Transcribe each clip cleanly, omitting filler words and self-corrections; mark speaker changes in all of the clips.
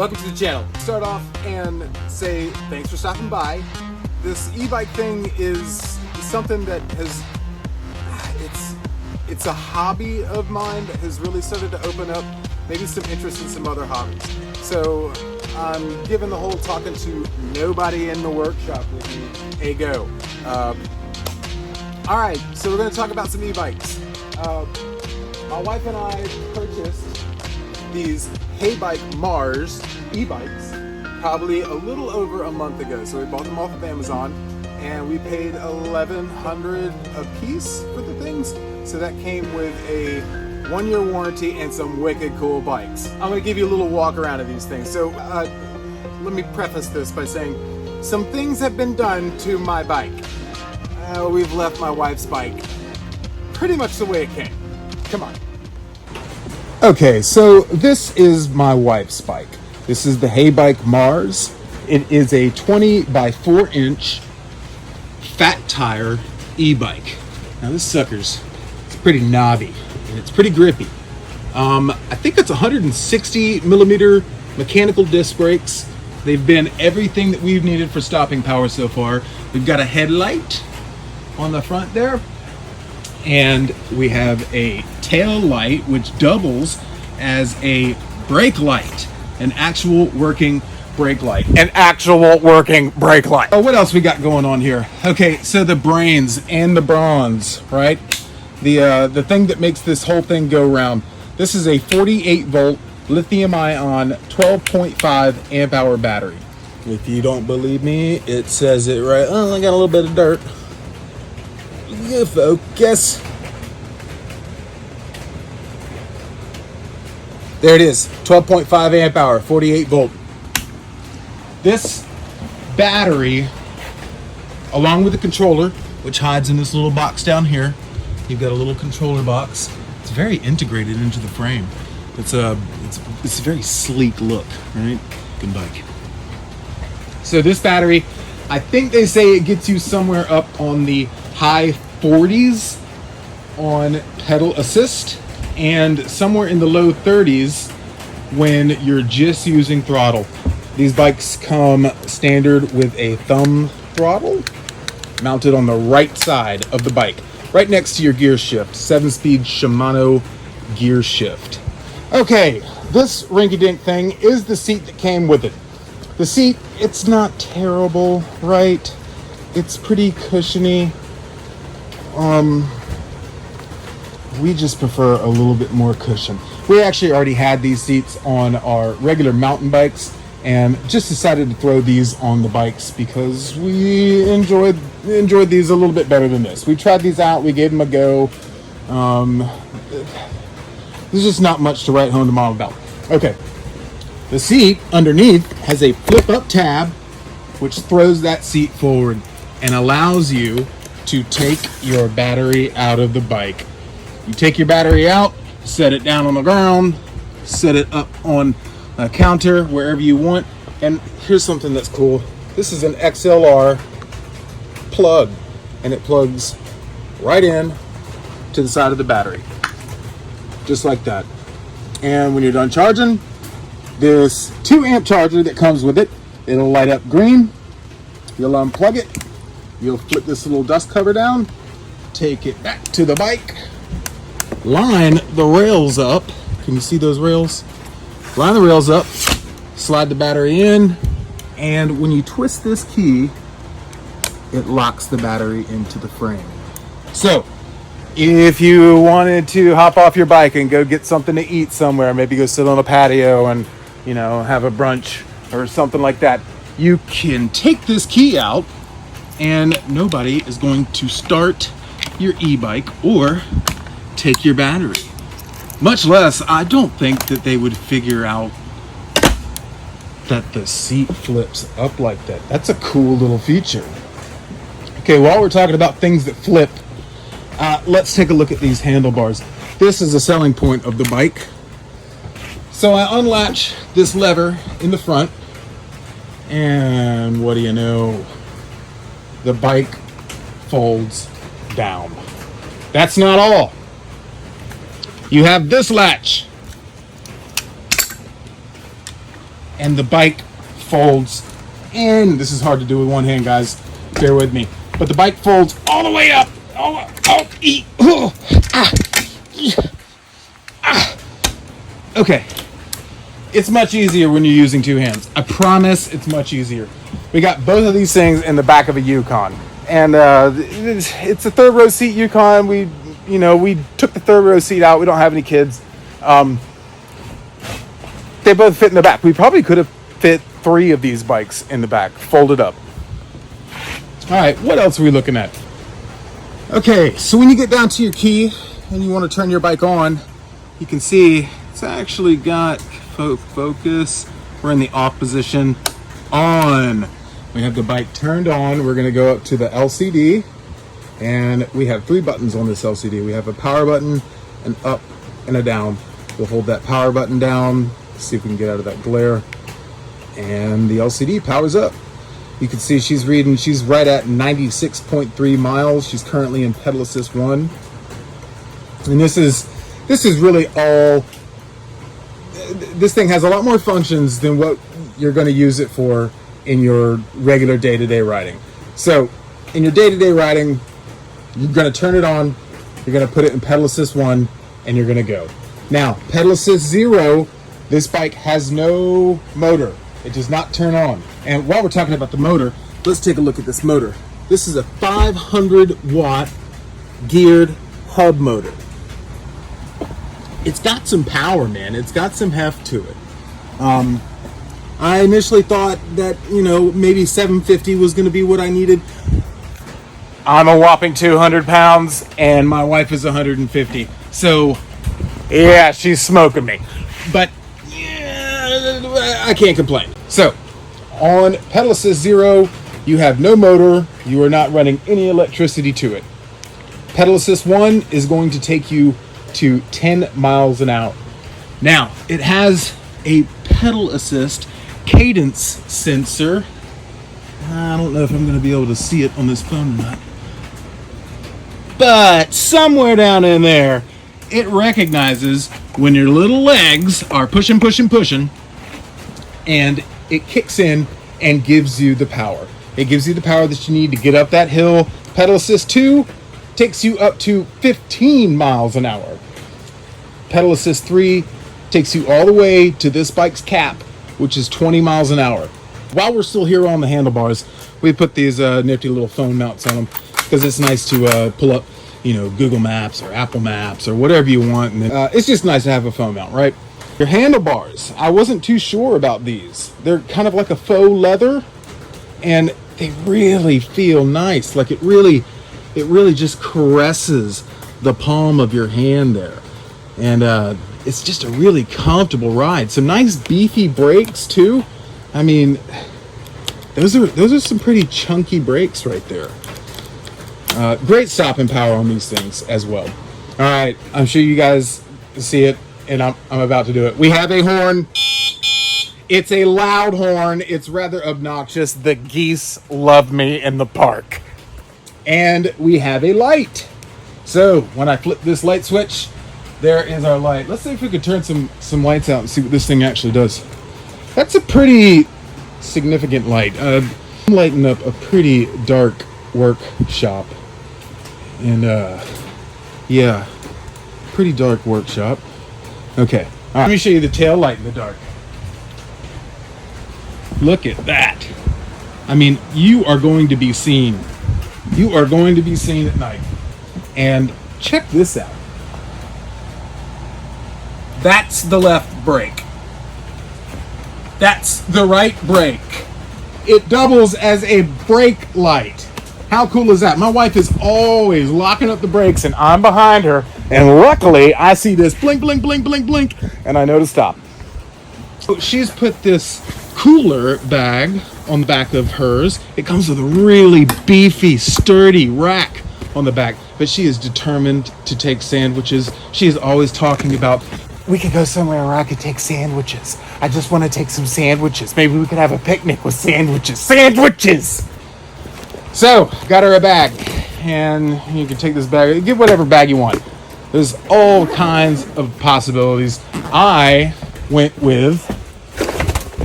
Speaker 1: welcome to the channel. Start off and say thanks for stopping by. This e-bike thing is something that has, it's a hobby of mine that has really started to open up maybe some interest in some other hobbies. So I'm giving the whole talking to nobody in the workshop with me a go. All right, so we're going to talk about some e-bikes. My wife and I purchased these Heybike Mars e-bikes probably a little over a month ago. So we bought them off of Amazon and we paid $1,100 a piece for the things. So that came with a 1-year warranty and some wicked cool bikes. I'm going to give you a little walk around of these things. So let me preface this by saying some things have been done to my bike. We've left my wife's bike pretty much the way it came. Come on. Okay, so this is my wife's bike. This is the Heybike Mars. It is a 20 by 4 inch fat tire e-bike. Now this sucker's, it's pretty knobby and it's pretty grippy. I think it's 160 millimeter mechanical disc brakes. They've been everything that we've needed for stopping power so far. We've got a headlight on the front there, and we have a tail light which doubles as a brake light, an actual working brake light. Oh, what else we got going on here? Okay, so the brains and the bronze, right? The thing that makes this whole thing go round. This is a 48 volt lithium ion 12.5 amp hour battery. If you don't believe me, it says it right. Oh, I got a little bit of dirt. Good focus. There it is, 12.5 amp hour, 48 volt. This battery, along with the controller, which hides in this little box down here, you've got a little controller box. It's very integrated into the frame. It's a very sleek look, right? Good bike. So this battery, I think they say it gets you somewhere up on the high 40s on pedal assist and somewhere in the low 30s when you're just using throttle. These bikes come standard with a thumb throttle mounted on the right side of the bike, right next to your gear shift, 7-speed Shimano gear shift. Okay, this rinky-dink thing is the seat that came with it. The seat, it's not terrible, right? It's pretty cushiony. We just prefer a little bit more cushion. We actually already had these seats on our regular mountain bikes and just decided to throw these on the bikes because we enjoyed these a little bit better than this. We tried these out, we gave them a go. There's just not much to write home to mom about. Okay, the seat underneath has a flip up tab which throws that seat forward and allows you to take your battery out of the bike. You take your battery out, set it down on the ground, set it up on a counter, wherever you want. And here's something that's cool. This is an XLR plug, and it plugs right in to the side of the battery. Just like that. And when you're done charging, this 2 amp charger that comes with it, it'll light up green. You'll unplug it. You'll flip this little dust cover down, take it back to the bike, line the rails up. Can you see those rails? Line the rails up, slide the battery in, and when you twist this key, it locks the battery into the frame. So, if you wanted to hop off your bike and go get something to eat somewhere, maybe go sit on a patio and, you know, have a brunch or something like that, you can take this key out and nobody is going to start your e-bike or take your battery. Much less, I don't think that they would figure out that the seat flips up like that. That's a cool little feature. Okay, while we're talking about things that flip, let's take a look at these handlebars. This is a selling point of the bike. So I unlatch this lever in the front, and what do you know? The bike folds down. That's not all. You have this latch. and the bike folds in. This is hard to do with one hand, guys. Bear with me. But the bike folds all the way up. Okay. It's much easier when you're using two hands. I promise it's much easier. We got both of these things in the back of a Yukon. And it's a third row seat Yukon. We took the third row seat out. We don't have any kids. They both fit in the back. We probably could have fit 3 of these bikes in the back, folded up. All right, what else are we looking at? Okay, so when you get down to your key and you want to turn your bike on, you can see it's actually got focus. We're in the off position. On. We have the bike turned on. We're going to go up to the LCD, and we have 3 buttons on this LCD. We have a power button, an up, and a down. We'll hold that power button down, see if we can get out of that glare, and the LCD powers up. You can see she's right at 96.3 miles. She's currently in pedal assist 1. And this is really all, this thing has a lot more functions than what you're going to use it for in your regular day-to-day riding. So in your day-to-day riding, you're going to turn it on, you're going to put it in pedal assist 1, and you're going to go. Now, pedal assist 0, this bike has no motor. It does not turn on. And while we're talking about the motor, let's take a look at this motor. This is a 500 watt geared hub motor. It's got some power, man. It's got some heft to it. I initially thought that, maybe 750 was going to be what I needed. I'm a whopping 200 pounds, and my wife is 150. So, yeah, she's smoking me. But, yeah, I can't complain. So, on pedal assist 0, you have no motor. You are not running any electricity to it. Pedal assist 1 is going to take you to 10 miles an hour. Now, it has a pedal assist cadence sensor. I don't know if I'm going to be able to see it on this phone or not. But somewhere down in there, it recognizes when your little legs are pushing, and it kicks in and gives you the power. It gives you the power that you need to get up that hill. Pedal assist 2 takes you up to 15 miles an hour. Pedal assist 3 takes you all the way to this bike's cap, which is 20 miles an hour. While we're still here on the handlebars, we put these nifty little phone mounts on them because it's nice to pull up, Google Maps or Apple Maps or whatever you want. And it's just nice to have a phone mount, right? Your handlebars, I wasn't too sure about these. They're kind of like a faux leather, and they really feel nice. Like it really just caresses the palm of your hand there. And it's just a really comfortable ride. Some nice beefy brakes too. I mean, those are some pretty chunky brakes right there. Great stopping power on these things as well. All right, I'm sure you guys see it, and I'm about to do it. We have a horn. It's a loud horn. It's rather obnoxious. The geese love me in the park. And we have a light. So when I flip this light switch, there is our light. Let's see if we could turn some lights out and see what this thing actually does. That's a pretty significant light. I'm lighting up a pretty dark workshop. And yeah, pretty dark workshop. Okay, all right. Let me show you the tail light in the dark. Look at that. I mean, you are going to be seen. You are going to be seen at night. And check this out. That's the left brake. That's the right brake. It doubles as a brake light. How cool is that? My wife is always locking up the brakes, and I'm behind her. And luckily, I see this blink, blink, blink, blink, blink, and I know to stop. So she's put this cooler bag on the back of hers. It comes with a really beefy, sturdy rack on the back, but she is determined to take sandwiches. She is always talking about, we could go somewhere where I could take sandwiches. I just want to take some sandwiches. Maybe we could have a picnic with sandwiches. Sandwiches! So, got her a bag. And you can take this bag, get whatever bag you want. There's all kinds of possibilities. I went with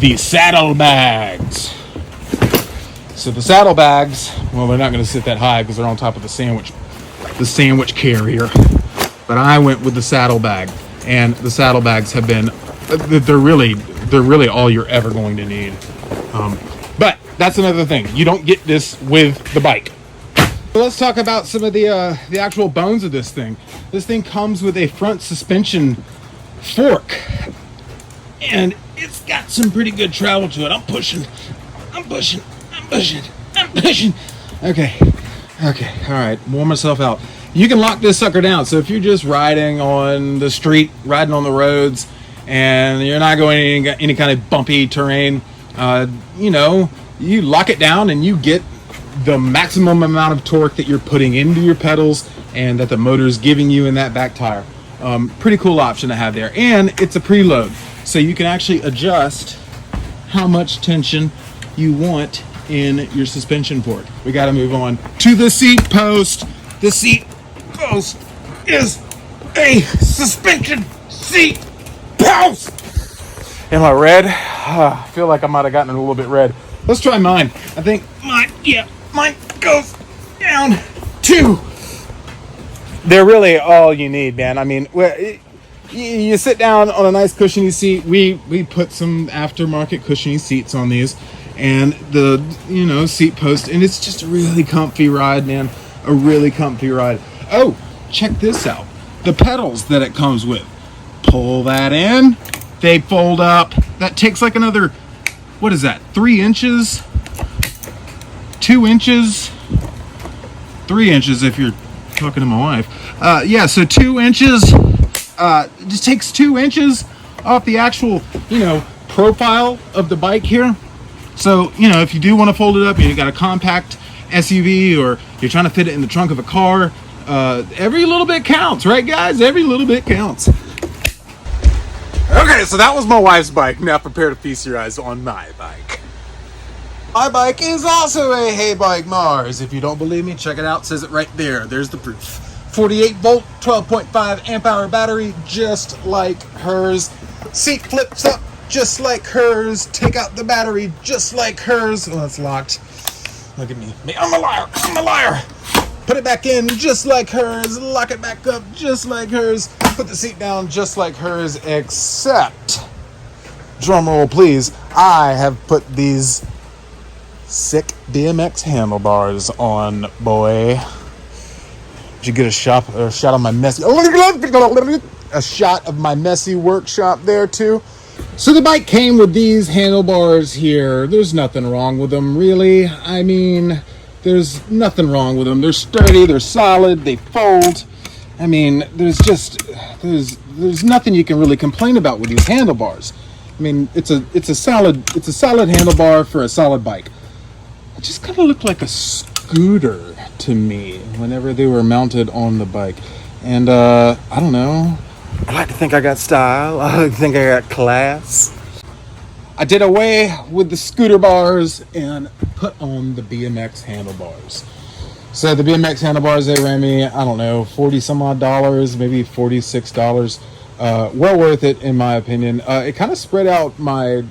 Speaker 1: the Saddlebags. So the Saddlebags, well, they're not going to sit that high because they're on top of the sandwich carrier. But I went with the Saddlebag, and the Saddlebags have been, they're really all you're ever going to need. But that's another thing. You don't get this with the bike. So let's talk about some of the actual bones of this thing. This thing comes with a front suspension fork, and it's got some pretty good travel to it. I'm pushing. Okay, all right, warm myself out. You can lock this sucker down. So if you're just riding on the street, riding on the roads, and you're not going any kind of bumpy terrain, you lock it down and you get the maximum amount of torque that you're putting into your pedals and that the motor is giving you in that back tire. Pretty cool option to have there. And it's a preload, so you can actually adjust how much tension you want in your suspension fork. We got to move on to the seat post. The seat post is a suspension seat post. Am I red? I feel like I might have gotten a little bit red. Let's try mine. I think mine goes down too. They're really all you need, man. I mean, you sit down on a nice cushiony seat. We put some aftermarket cushiony seats on these, and the seat post, and it's just a really comfy ride, man. A really comfy ride. Oh, check this out. The pedals that it comes with. Pull that in. They fold up. That takes like another, what is that? 3 inches? 2 inches? 3 inches if you're talking to my wife. Yeah, so 2 inches. It just takes 2 inches off the actual, profile of the bike here. So, if you do want to fold it up, you got a compact SUV, or you're trying to fit it in the trunk of a car, every little bit counts, right, guys? Every little bit counts. Okay, so that was my wife's bike. Now prepare to feast your eyes on my bike. My bike is also a Heybike Mars. If you don't believe me, check it out. It says it right there. There's the proof. 48 volt, 12.5 amp hour battery, just like hers. Seat flips up just like hers. Take out the battery just like hers. Oh, it's locked. Look at me. I'm a liar. Put it back in just like hers. Lock it back up just like hers. Put the seat down just like hers, except, drumroll please, I have put these sick BMX handlebars on, boy. Did you get a shot of my messy, a shot of my messy workshop there too? So the bike came with these handlebars here. There's nothing wrong with them, really. I mean, there's nothing wrong with them. They're sturdy, they're solid, they fold. I mean, there's nothing you can really complain about with these handlebars. I mean, it's a solid handlebar for a solid bike. It just kind of looked like a scooter to me whenever they were mounted on the bike. And I don't know. I like to think I got style. I like to think I got class. I did away with the scooter bars and put on the BMX handlebars. So the BMX handlebars, they ran me, I don't know, 40 some odd dollars, maybe $46. Well worth it, in my opinion. It kind of spread out my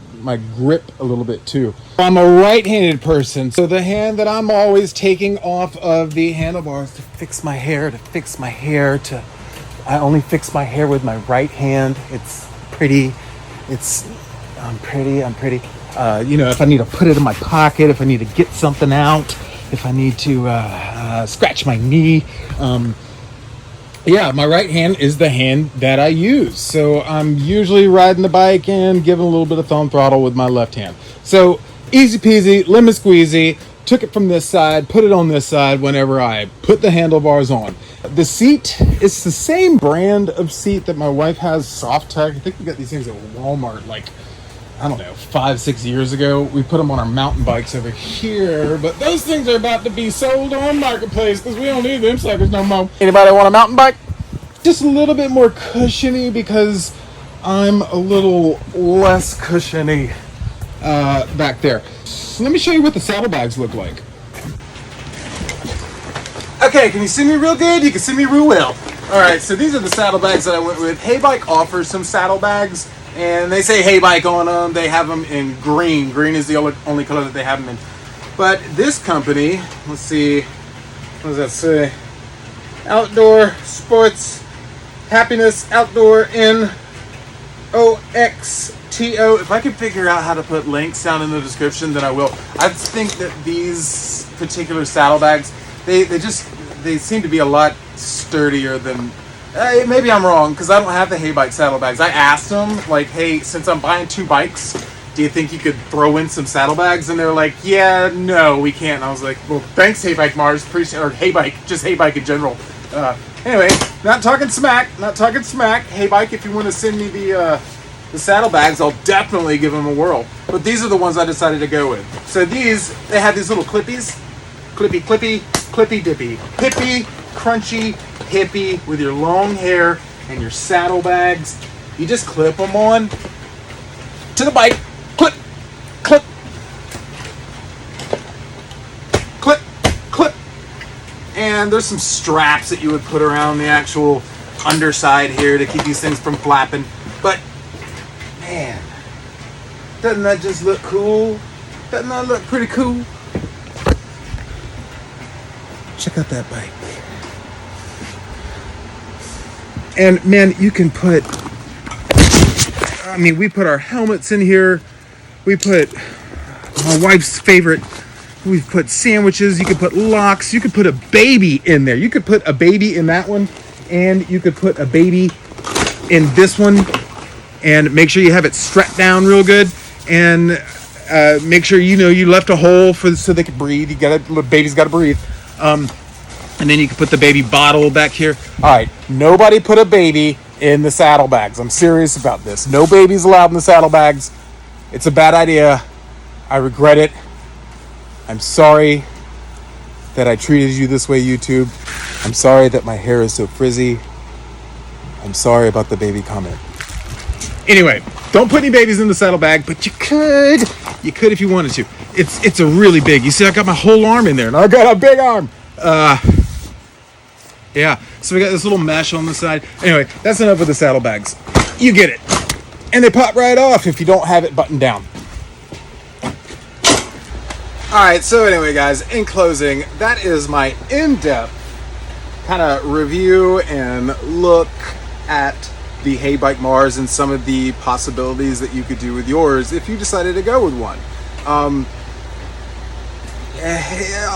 Speaker 1: grip a little bit too. I'm a right-handed person, so the hand that I'm always taking off of the handlebars to fix my hair, I only fix my hair with my right hand. It's pretty. I'm pretty. If I need to put it in my pocket, if I need to get something out, if I need to scratch my knee. My right hand is the hand that I use. So I'm usually riding the bike and giving a little bit of thumb throttle with my left hand. So easy peasy, lemon squeezy. Took it from this side, put it on this side whenever I put the handlebars on. The seat, it's the same brand of seat that my wife has, Soft-Tech. I think we got these things at Walmart, 5-6 years ago. We put them on our mountain bikes over here, but those things are about to be sold on Marketplace because we don't need them suckers no more. Anybody want a mountain bike? Just a little bit more cushiony because I'm a little less cushiony back there. So let me show you what the saddlebags look like. Okay, can you see me real good? You can see me real well. All right, so these are the saddlebags that I went with. Heybike offers some saddlebags. And they say Heybike on them. They have them in green. Green is the only color that they have them in. But this company, let's see, what does that say? Outdoor Sports Happiness Outdoor NOXTO. If I can figure out how to put links down in the description, then I will. I think that these particular saddlebags, they seem to be a lot sturdier than. Maybe I'm wrong, because I don't have the Heybike saddlebags. I asked them, like, hey, since I'm buying 2 bikes, do you think you could throw in some saddlebags? And they're like, yeah, no, we can't. And I was like, well, thanks, Heybike Mars, or Heybike, just Heybike in general. Anyway, not talking smack. Heybike, if you want to send me the saddlebags, I'll definitely give them a whirl. But these are the ones I decided to go with. So these, they have these little clippies. Clippy dippy. Hippie, crunchy, hippie with your long hair and your saddlebags. You just clip them on to the bike. Clip, clip, clip, clip. And there's some straps that you would put around the actual underside here to keep these things from flapping. But man, doesn't that just look cool? Doesn't that look pretty cool? Check out that bike. And man, you can put, I mean, we put our helmets in here. We put my wife's favorite. We've put sandwiches. You could put locks. You could put a baby in there. You could put a baby in that one. And you could put a baby in this one. And make sure you have it strapped down real good. And make sure you left a hole so they can breathe. The baby's got to breathe. And then you can put the baby bottle back here. All right, nobody put a baby in the saddlebags. I'm serious about this. No babies allowed in the saddlebags. It's a bad idea. I regret it. I'm sorry that I treated you this way, YouTube. I'm sorry that my hair is so frizzy. I'm sorry about the baby comment. Anyway, don't put any babies in the saddlebag, but you could. You could if you wanted to. It's a really big. You see, I got my whole arm in there, and I got a big arm. Yeah, so we got this little mesh on the side. Anyway, that's enough with the saddlebags. You get it. And they pop right off if you don't have it buttoned down. Alright, so anyway, guys, in closing, that is my in-depth kind of review and look at the Heybike Mars and some of the possibilities that you could do with yours if you decided to go with one.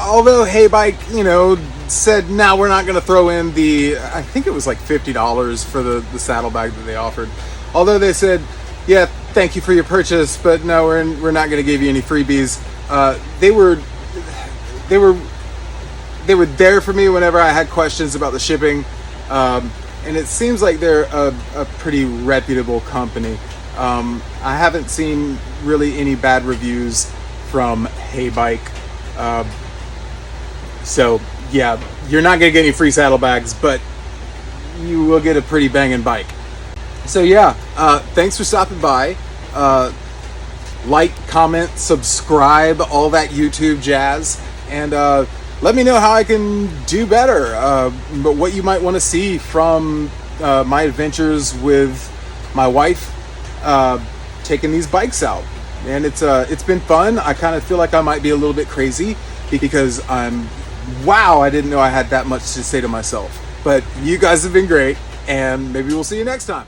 Speaker 1: Although Heybike, said, no, we're not going to throw in I think it was like $50 for the saddlebag that they offered. Although they said, yeah, thank you for your purchase, but no, we're not going to give you any freebies. They were there for me whenever I had questions about the shipping. And it seems like they're a pretty reputable company. I haven't seen really any bad reviews from Heybike. So yeah, you're not gonna get any free saddlebags, but you will get a pretty banging bike. So yeah, thanks for stopping by. Like, comment, subscribe, all that YouTube jazz, and let me know how I can do better. But what you might want to see from my adventures with my wife taking these bikes out. And it's been fun. I kind of feel like I might be a little bit crazy because I didn't know I had that much to say to myself. But you guys have been great, and maybe we'll see you next time.